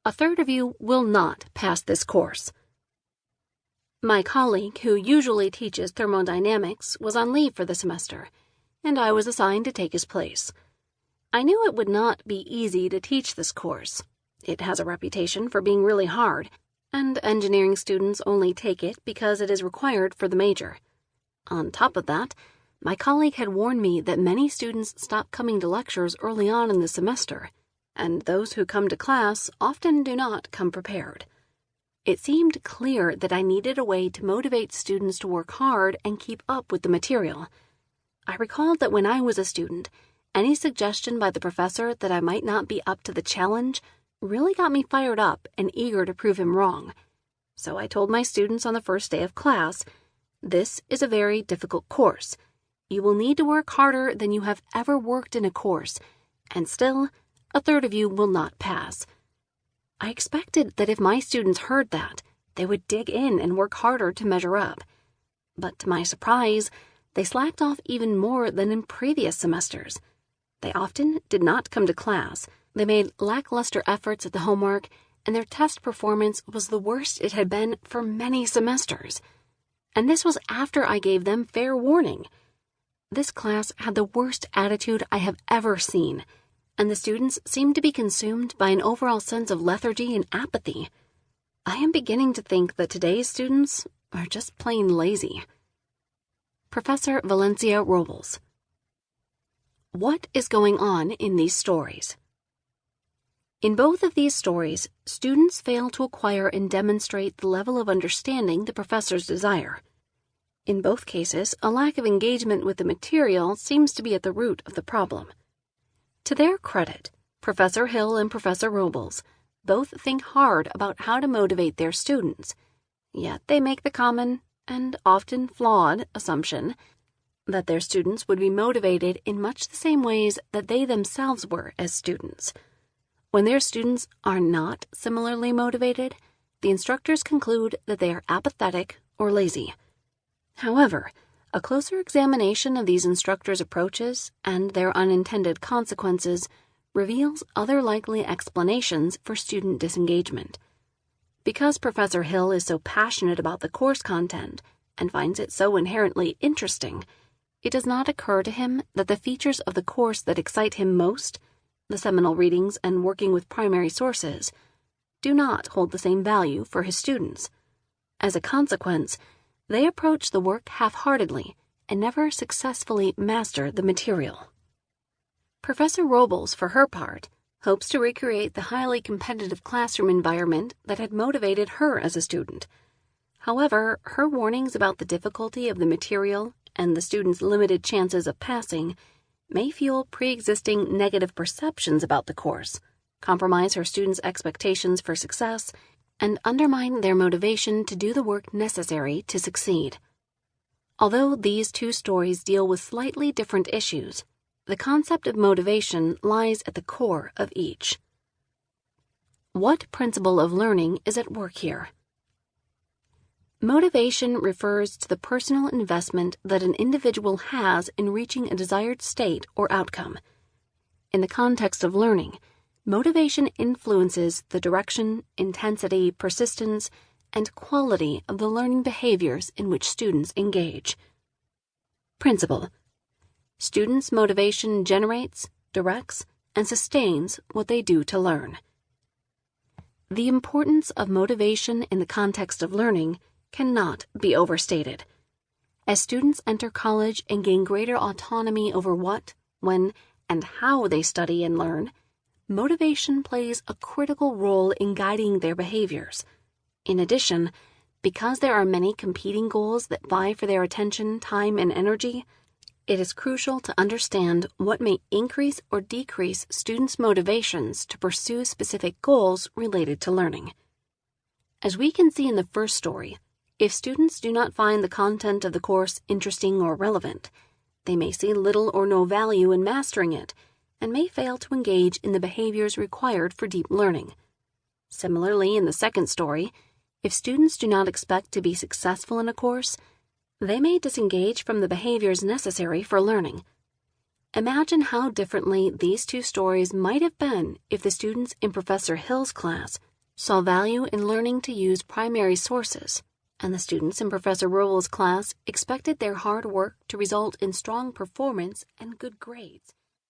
A third of you will not pass this course. My colleague, who usually teaches thermodynamics, was on leave for the semester, and I was assigned to take his place. I knew it would not be easy to teach this course. It has a reputation for being really hard, and engineering students only take it because it is required for the major. On top of that, my colleague had warned me that many students stop coming to lectures early on in the semester, and those who come to class often do not come prepared. It seemed clear that I needed a way to motivate students to work hard and keep up with the material. I recalled that when I was a student, any suggestion by the professor that I might not be up to the challenge really got me fired up and eager to prove him wrong. So I told my students on the first day of class, "This is a very difficult course. You will need to work harder than you have ever worked in a course, and still, a third of you will not pass." I expected that if my students heard that, they would dig in and work harder to measure up. But to my surprise, they slacked off even more than in previous semesters. They often did not come to class, they made lackluster efforts at the homework, and their test performance was the worst it had been for many semesters. And this was after I gave them fair warning. This class had the worst attitude I have ever seen, and the students seemed to be consumed by an overall sense of lethargy and apathy. I am beginning to think that today's students are just plain lazy. Professor Valencia Robles. What is going on in these stories? In both of these stories, students fail to acquire and demonstrate the level of understanding the professors desire. In both cases, a lack of engagement with the material seems to be at the root of the problem. To their credit, Professor Hill and Professor Robles both think hard about how to motivate their students, yet they make the common, and often flawed, assumption that their students would be motivated in much the same ways that they themselves were as students. When their students are not similarly motivated, the instructors conclude that they are apathetic or lazy. However, a closer examination of these instructors' approaches and their unintended consequences reveals other likely explanations for student disengagement. Because Professor Hill is so passionate about the course content and finds it so inherently interesting, it does not occur to him that the features of the course that excite him most, the seminal readings and working with primary sources, do not hold the same value for his students. As a consequence, they approach the work half-heartedly and never successfully master the material. Professor Robles, for her part, hopes to recreate the highly competitive classroom environment that had motivated her as a student. However, her warnings about the difficulty of the material and the students' limited chances of passing may fuel pre-existing negative perceptions about the course, compromise her students' expectations for success, and undermine their motivation to do the work necessary to succeed. Although these two stories deal with slightly different issues, the concept of motivation lies at the core of each. What principle of learning is at work here? Motivation refers to the personal investment that an individual has in reaching a desired state or outcome. In the context of learning, motivation influences the direction, intensity, persistence, and quality of the learning behaviors in which students engage. Principle: students' motivation generates, directs, and sustains what they do to learn. The importance of motivation in the context of learning cannot be overstated. As students enter college and gain greater autonomy over what, when, and how they study and learn, motivation plays a critical role in guiding their behaviors. In addition, because there are many competing goals that vie for their attention, time, and energy, it is crucial to understand what may increase or decrease students' motivations to pursue specific goals related to learning. As we can see in the first story, if students do not find the content of the course interesting or relevant, they may see little or no value in mastering it and may fail to engage in the behaviors required for deep learning. Similarly, in the second story, if students do not expect to be successful in a course, they may disengage from the behaviors necessary for learning. Imagine how differently these two stories might have been if the students in Professor Hill's class saw value in learning to use primary sources, and the students in Professor Rowell's class expected their hard work to result in strong performance and good grades.